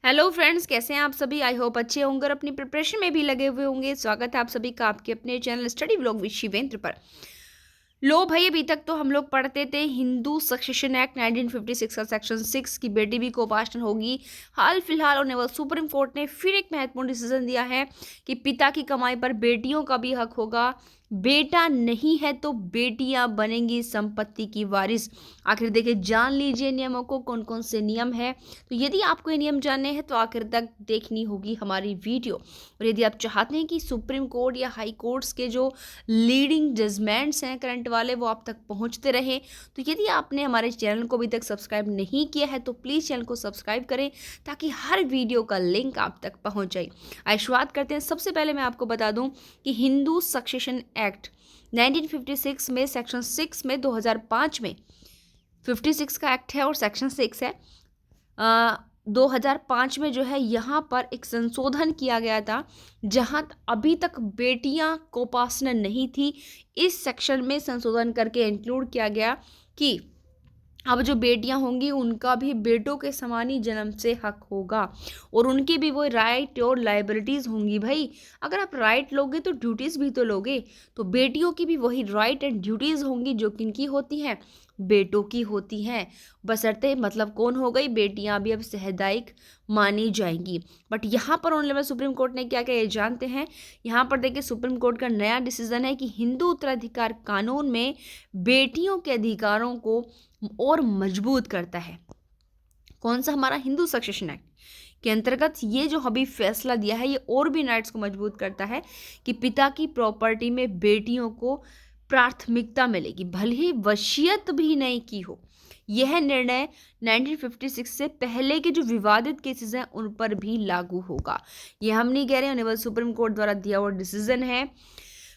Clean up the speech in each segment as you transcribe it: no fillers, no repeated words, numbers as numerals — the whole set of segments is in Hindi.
हेलो फ्रेंड्स, कैसे हैं आप सभी। आई होप अच्छे होंगे और अपनी प्रिपरेशन में भी लगे हुए होंगे। स्वागत है आप सभी का आपके अपने channel study vlog with Shivendra पर। लो भाई, अभी तक तो हम लोग पढ़ते थे हिंदू सक्सेशन एक्ट 1956 का सेक्शन 6 की बेटी भी को उपासना होगी। हाल फिलहाल ऑनरेबल सुप्रीम कोर्ट ने फिर एक महत्वपूर्ण डिसीजन दिया है कि पिता की कमाई पर बेटियों का भी हक होगा। बेटा नहीं है तो बेटियां बनेंगी संपत्ति की वारिस। आखिर देखिए, जान लीजिए नियमों को, कौन कौन से नियम है। तो यदि आपको ये नियम जानने हैं तो आखिर तक देखनी होगी हमारी वीडियो। और यदि आप चाहते हैं कि सुप्रीम कोर्ट या हाई कोर्ट्स के जो लीडिंग जजमेंट्स हैं करंट वाले वो आप तक पहुंचते रहे, तो यदि आपने हमारे चैनल को अभी तक सब्सक्राइब नहीं किया है तो प्लीज़ चैनल को सब्सक्राइब करें ताकि हर वीडियो का लिंक आप तक पहुंच जाए। आइए शुरुआत करते हैं। सबसे पहले मैं आपको बता दूं कि हिंदू सक्सेशन एक्ट 1956 में सेक्शन 6 में 2005 में 56 का एक्ट है और सेक्शन 6 है। 2005 में जो है यहाँ पर एक संशोधन किया गया था, जहाँ अभी तक बेटियां को उपासना नहीं थी। इस सेक्शन में संशोधन करके इंक्लूड किया गया कि अब जो बेटियां होंगी उनका भी बेटों के समान ही जन्म से हक होगा और उनकी भी वो राइट और लाइबिलिटीज़ होंगी। भाई, अगर आप राइट लोगे तो ड्यूटीज़ भी तो लोगे, तो बेटियों की भी वही राइट एंड ड्यूटीज़ होंगी जो किनकी होती हैं, बेटों की होती हैं। बशर्ते मतलब कौन हो गई, बेटियां भी अब सहदायिक मानी जाएंगी। बट यहाँ पर ऑनरेबल सुप्रीम कोर्ट ने क्या क्या ये जानते हैं। यहाँ पर देखिए, सुप्रीम कोर्ट का नया डिसीजन है कि हिंदू उत्तराधिकार कानून में बेटियों के अधिकारों को और मजबूत करता है। कौन सा, हमारा हिंदू सक्सेशन एक्ट के अंतर्गत ये जो अभी फैसला दिया है ये और भी राइट्स को मजबूत करता है कि पिता की प्रॉपर्टी में बेटियों को प्राथमिकता मिलेगी, भले ही वसीयत भी नहीं की हो। यह निर्णय 1956 से पहले के जो विवादित केसेस हैं उन पर भी लागू होगा। ये हम नहीं कह रहे, ऑनरेबल सुप्रीम कोर्ट द्वारा दिया हुआ डिसीजन है।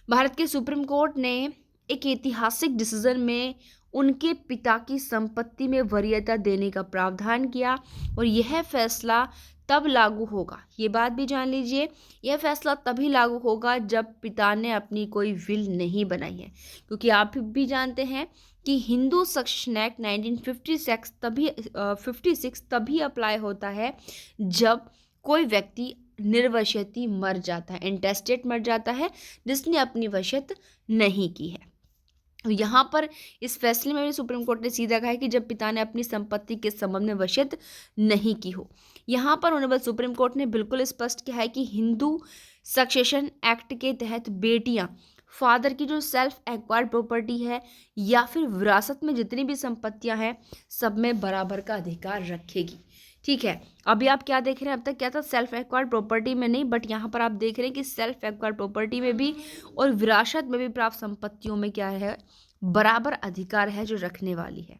भारत के सुप्रीम कोर्ट ने एक ऐतिहासिक डिसीजन में उनके पिता की संपत्ति में वरीयता देने का प्रावधान किया और यह फैसला तब लागू होगा, ये बात भी जान लीजिए, यह फैसला तभी लागू होगा जब पिता ने अपनी कोई विल नहीं बनाई है। क्योंकि आप भी जानते हैं कि हिंदू सक्सेशन एक्ट 1956 तभी अप्लाई होता है जब कोई व्यक्ति निर्वसियती मर जाता है, इंटेस्टेट मर जाता है, जिसने अपनी वसीयत नहीं की है। यहाँ पर इस फैसले में भी सुप्रीम कोर्ट ने सीधा कहा है कि जब पिता ने अपनी संपत्ति के संबंध में वसीयत नहीं की हो। यहाँ पर ऑनरेबल सुप्रीम कोर्ट ने बिल्कुल स्पष्ट किया है कि हिंदू सक्सेशन एक्ट के तहत बेटियाँ फादर की जो सेल्फ एक्वायर्ड प्रॉपर्टी है या फिर विरासत में जितनी भी संपत्तियां हैं सब में बराबर का अधिकार रखेगी। ठीक है, अभी आप क्या देख रहे हैं, अब तक क्या था, सेल्फ एक्वायर्ड प्रॉपर्टी में नहीं, बट यहाँ पर आप देख रहे हैं कि सेल्फ एक्वायर्ड प्रॉपर्टी में भी और विरासत में भी प्राप्त संपत्तियों में क्या है, बराबर अधिकार है जो रखने वाली है।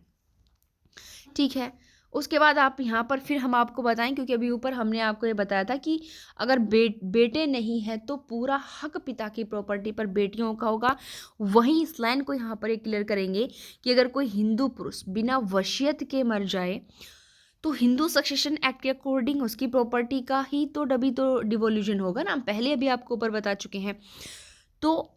ठीक है, उसके बाद आप यहाँ पर फिर हम आपको बताएं, क्योंकि अभी ऊपर हमने आपको ये बताया था कि अगर बेटे नहीं है तो पूरा हक पिता की प्रॉपर्टी पर बेटियों का होगा। वहीं इस लाइन को यहाँ पर एक क्लियर करेंगे कि अगर कोई हिंदू पुरुष बिना वसीयत के मर जाए तो हिंदू सक्सेशन एक्ट के अकॉर्डिंग उसकी प्रॉपर्टी का ही तो डिवोल्यूशन होगा ना, पहले अभी आपको ऊपर बता चुके हैं। तो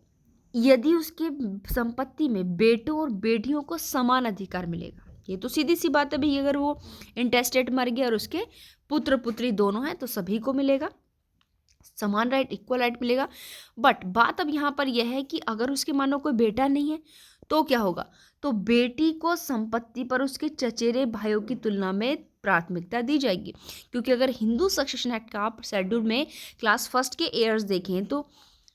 यदि उसके संपत्ति में बेटों और बेटियों को समान अधिकार मिलेगा, ये तो सीधी सी बात है भाई, अगर वो इंटेस्टेट मर गया और उसके पुत्र पुत्री दोनों हैं तो सभी को मिलेगा समान राइट, इक्वल राइट मिलेगा। बट बात अब यहाँ पर यह है कि अगर उसके मानो कोई बेटा नहीं है तो क्या होगा, तो बेटी को संपत्ति पर उसके चचेरे भाइयों की तुलना में प्राथमिकता दी जाएगी। क्योंकि अगर हिंदू सक्सेशन एक्ट का आप शेड्यूल में क्लास फर्स्ट के एयर्स देखें तो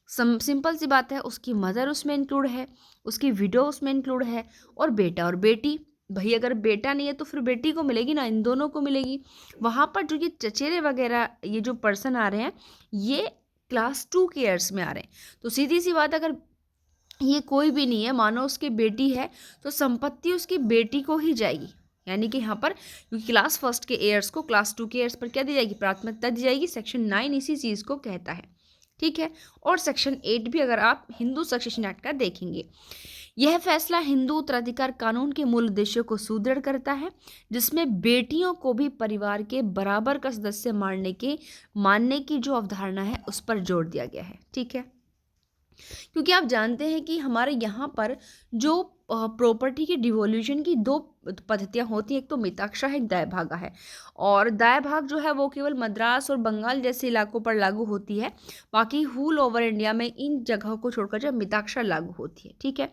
सिंपल सी बात है, उसकी मदर उसमें इंक्लूड है, उसकी विडो उसमें इंक्लूड है और बेटा और बेटी। भाई अगर बेटा नहीं है तो फिर बेटी को मिलेगी ना, इन दोनों को मिलेगी। वहाँ पर जो ये चचेरे वगैरह ये जो पर्सन आ रहे हैं ये क्लास 2 के ईयर्स में आ रहे हैं। तो सीधी सी बात, अगर ये कोई भी नहीं है, मानो उसकी बेटी है तो संपत्ति उसकी बेटी को ही जाएगी। यानी कि यहाँ पर क्योंकि क्लास फर्स्ट के एयर्स को क्लास 2 के एयर्स पर क्या दी जाएगी, प्राथमिकता दी जाएगी। सेक्शन 9 इसी चीज़ को कहता है। ठीक है, और सेक्शन 8 भी अगर आप हिंदू सक्सेशन एक्ट का देखेंगे, यह फैसला हिंदू उत्तराधिकार कानून के मूल उद्देश्यों को सुदृढ़ करता है, जिसमें बेटियों को भी परिवार के बराबर का सदस्य मानने की जो अवधारणा है उस पर जोर दिया गया है। ठीक है, क्योंकि आप जानते हैं कि हमारे यहाँ पर जो प्रॉपर्टी के डिवोल्यूशन की दो पद्धतियाँ होती हैं, एक तो मिताक्षरा है, एक दायभागा है। और दायभाग जो है वो केवल मद्रास और बंगाल जैसे इलाकों पर लागू होती है, बाकी हुल ओवर इंडिया में इन जगहों को छोड़कर जो मिताक्षरा लागू होती है। ठीक है,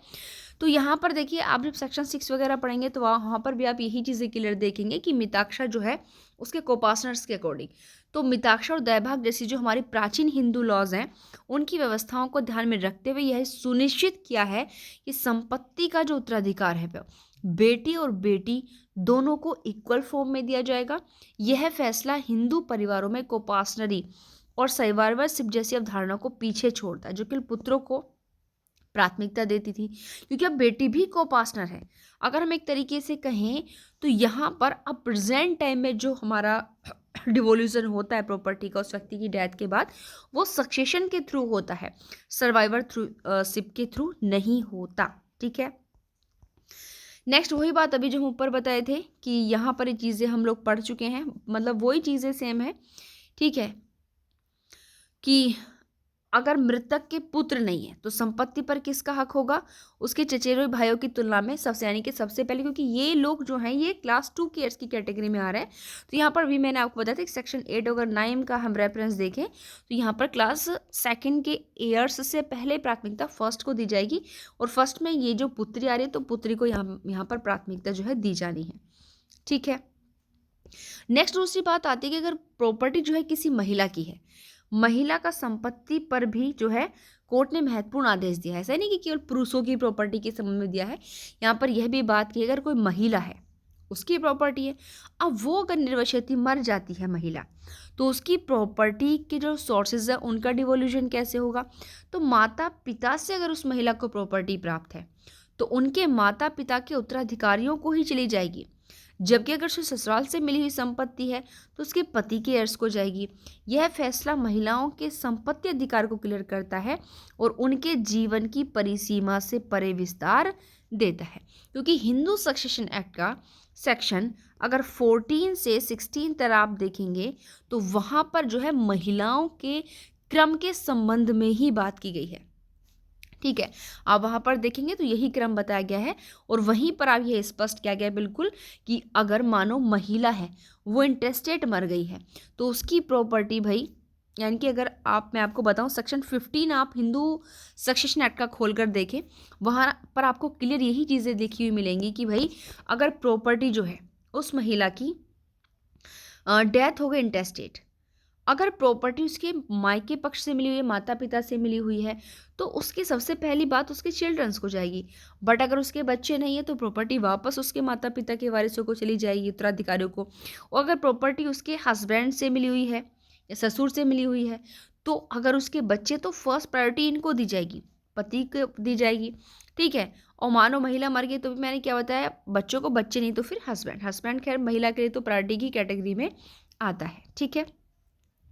तो यहाँ पर देखिए आप जब सेक्शन 6 वगैरह पढ़ेंगे तो वहाँ पर भी आप यही चीज़ें क्लियर देखेंगे कि मिताक्षरा जो है उसके कोपासनर्स के अकॉर्डिंग, तो मिताक्षरा और दैभाग जैसी जो हमारी प्राचीन हिंदू लॉज हैं उनकी व्यवस्थाओं को ध्यान में रखते हुए यह सुनिश्चित किया है कि संपत्ति का जो उत्तराधिकार है बेटी और बेटी दोनों को इक्वल फॉर्म में दिया जाएगा। यह फैसला हिंदू परिवारों में कोपासनरी और सर्वाइवरशिप जैसी अवधारणा को पीछे छोड़ता है, जो कि पुत्रों को प्राथमिकता देती थी, क्योंकि अब बेटी भी कोपासनर है। अगर हम एक तरीके से कहें तो यहाँ पर अब प्रेजेंट टाइम में जो हमारा डिवोल्यूशन होता है प्रॉपर्टी का उस व्यक्ति की डेथ के बाद, वो सक्सेशन के थ्रू होता है, सर्वाइवर थ्रू शिप के थ्रू नहीं होता। ठीक है, नेक्स्ट वही बात अभी जो हम ऊपर बताए थे कि यहाँ पर ये चीज़ें हम लोग पढ़ चुके हैं, मतलब वही चीज़ें सेम है। ठीक है, कि अगर मृतक के पुत्र नहीं है तो संपत्ति पर किसका हक होगा, उसके चचेरे भाइयों की तुलना में सबसे, यानी कि सबसे पहले, क्योंकि ये लोग जो हैं ये क्लास 2 की ईयर्स की कैटेगरी में आ रहे हैं। तो यहाँ पर भी मैंने आपको बताया था कि सेक्शन 8 अगर 9 का हम रेफरेंस देखें तो यहाँ पर क्लास 2 के ईयर्स से पहले प्राथमिकता फर्स्ट को दी जाएगी, और फर्स्ट में ये जो पुत्री आ रही है तो पुत्री को यहाँ पर प्राथमिकता जो है दी जानी है। ठीक है, नेक्स्ट दूसरी बात आती है कि अगर प्रॉपर्टी जो है किसी महिला की है, महिला का संपत्ति पर भी जो है कोर्ट ने महत्वपूर्ण आदेश दिया है। ऐसा नहीं कि केवल पुरुषों की प्रॉपर्टी के संबंध में दिया है, यहाँ पर यह भी बात की अगर कोई महिला है उसकी प्रॉपर्टी है, अब वो अगर निर्वसति मर जाती है महिला तो उसकी प्रॉपर्टी के जो सोर्सेज है उनका डिवोल्यूशन कैसे होगा, तो माता पिता से अगर उस महिला को प्रॉपर्टी प्राप्त है तो उनके माता पिता के उत्तराधिकारियों को ही चली जाएगी, जबकि अगर उसे ससुराल से मिली हुई संपत्ति है तो उसके पति के एयर्स को जाएगी। यह फैसला महिलाओं के संपत्ति अधिकार को क्लियर करता है और उनके जीवन की परिसीमा से परे विस्तार देता है, क्योंकि हिंदू सक्सेशन एक्ट का सेक्शन अगर 14 से 16 तक आप देखेंगे तो वहाँ पर जो है महिलाओं के क्रम के संबंध में ही बात की गई है। ठीक है, आप वहाँ पर देखेंगे तो यही क्रम बताया गया है, और वहीं पर आप ये स्पष्ट किया गया है बिल्कुल कि अगर मानो महिला है वो इंटेस्टेट मर गई है तो उसकी प्रॉपर्टी भाई, यानी कि अगर मैं आपको बताऊं सेक्शन 15 आप हिंदू सक्सेशन एक्ट का खोल कर देखें, वहाँ पर आपको क्लियर यही चीज़ें लिखी हुई मिलेंगी कि भाई अगर प्रॉपर्टी जो है उस महिला की डेथ हो गई इंटेस्टेट, अगर प्रॉपर्टी उसके मायके पक्ष से मिली हुई है, माता पिता से मिली हुई है, तो उसकी सबसे पहली बात उसके चिल्ड्रंस को जाएगी। बट अगर उसके बच्चे नहीं है तो प्रॉपर्टी वापस उसके माता पिता के वारिसों को चली जाएगी, उत्तराधिकारियों को। और अगर प्रॉपर्टी उसके हस्बैंड से मिली हुई है या ससुर से मिली हुई है तो अगर उसके बच्चे, तो फर्स्ट प्रायोरिटी इनको दी जाएगी, पति को दी जाएगी। ठीक है, और मानो महिला मर गई तो भी मैंने क्या बताया, बच्चों को बच्चे नहीं तो फिर हस्बैंड खैर महिला के लिए तो प्रायोरिटी की कैटेगरी में आता है। ठीक है,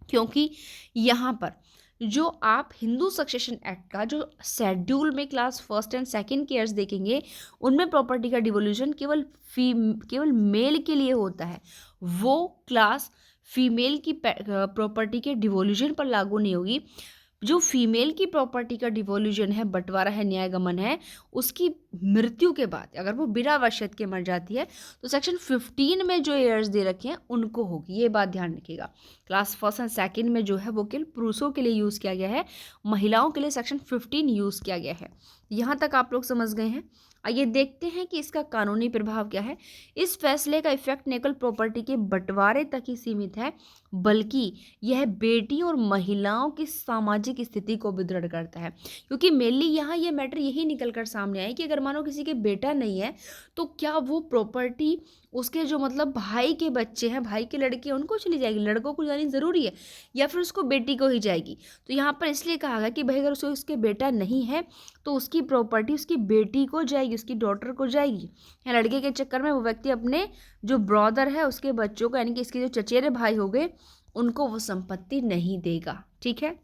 क्योंकि यहाँ पर जो आप हिंदू सक्सेशन एक्ट का जो शेड्यूल में क्लास 1 एंड 2 के ईयर्स देखेंगे उनमें प्रॉपर्टी का डिवोल्यूशन केवल मेल के लिए होता है, वो क्लास फीमेल की प्रॉपर्टी के डिवोल्यूशन पर लागू नहीं होगी। जो फीमेल की प्रॉपर्टी का डिवोल्यूशन है, बंटवारा है, न्यायगमन है, उसकी मृत्यु के बाद अगर वो बिना वसीयत के मर जाती है तो सेक्शन 15 में जो एयर्स दे रखे हैं उनको होगी, ये बात ध्यान रखिएगा। क्लास 1 एंड 2 में जो है वो केवल पुरुषों के लिए यूज़ किया गया है, महिलाओं के लिए सेक्शन 15 यूज़ किया गया है। यहाँ तक आप लोग समझ गए हैं। आइए देखते हैं कि इसका कानूनी प्रभाव क्या है। इस फैसले का इफेक्ट न केवल प्रॉपर्टी के बंटवारे तक ही सीमित है, बल्कि यह बेटी और महिलाओं की सामाजिक स्थिति को भी दृढ़ करता है, क्योंकि मेनली यहाँ ये मैटर यही निकल कर सामने आए कि अगर मानो किसी के बेटा नहीं है तो क्या वो प्रॉपर्टी उसके जो मतलब भाई के बच्चे हैं, भाई के लड़के हैं, उनको चली जाएगी, लड़कों को जानी ज़रूरी है, या फिर उसको बेटी को ही जाएगी। तो यहाँ पर इसलिए कहा गया कि भाई अगर उसके बेटा नहीं है तो उसकी प्रॉपर्टी उसकी बेटी को जाएगी, उसकी डॉटर को जाएगी। या लड़के के चक्कर में वो व्यक्ति अपने जो ब्रदर है उसके बच्चों को, यानी कि इसके जो चचेरे भाई हो गए, उनको वो संपत्ति नहीं देगा। ठीक है,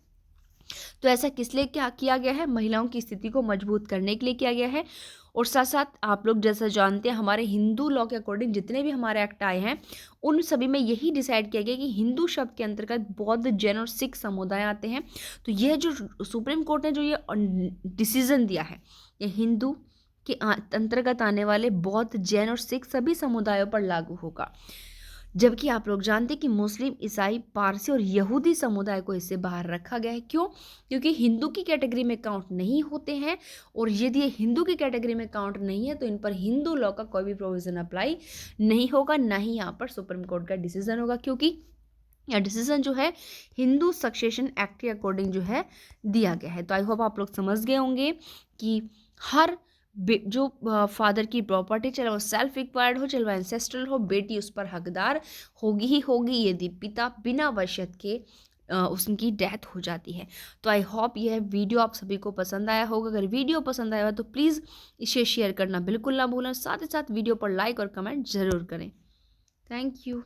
तो ऐसा किस लिए क्या किया गया है, महिलाओं की स्थिति को मजबूत करने के लिए किया गया है। और साथ साथ आप लोग जैसा जानते हैं हमारे हिंदू लॉ के अकॉर्डिंग जितने भी हमारे एक्ट आए हैं उन सभी में यही डिसाइड किया गया कि हिंदू शब्द के अंतर्गत बौद्ध, जैन और सिख समुदाय आते हैं। तो यह जो सुप्रीम कोर्ट ने जो ये डिसीजन दिया है, ये हिंदू, के अंतर्गत आने वाले बौद्ध, जैन और सिख सभी समुदायों पर लागू होगा। जबकि आप लोग जानते हैं कि मुस्लिम, ईसाई, पारसी और यहूदी समुदाय को इससे बाहर रखा गया है। क्यों? क्योंकि हिंदू की कैटेगरी में काउंट नहीं होते हैं, और यदि ये हिंदू की कैटेगरी में काउंट नहीं है तो इन पर हिंदू लॉ का कोई भी प्रोविजन अप्लाई नहीं होगा, ना ही यहाँ पर सुप्रीम कोर्ट का डिसीजन होगा, क्योंकि यह डिसीजन जो है हिंदू सक्सेशन एक्ट के अकॉर्डिंग जो है दिया गया है। तो आई होप आप लोग समझ गए होंगे कि हर जो फादर की प्रॉपर्टी, चाहे वो सेल्फ एक्वायर्ड हो, चाहे वो एंसेस्ट्रल हो, बेटी उस पर हकदार होगी ही होगी यदि पिता बिना वसीयत के उसकी डेथ हो जाती है। तो आई होप यह वीडियो आप सभी को पसंद आया होगा। अगर वीडियो पसंद आया हो तो प्लीज़ इसे शेयर करना बिल्कुल ना भूलें, साथ ही साथ वीडियो पर लाइक और कमेंट ज़रूर करें। Thank you.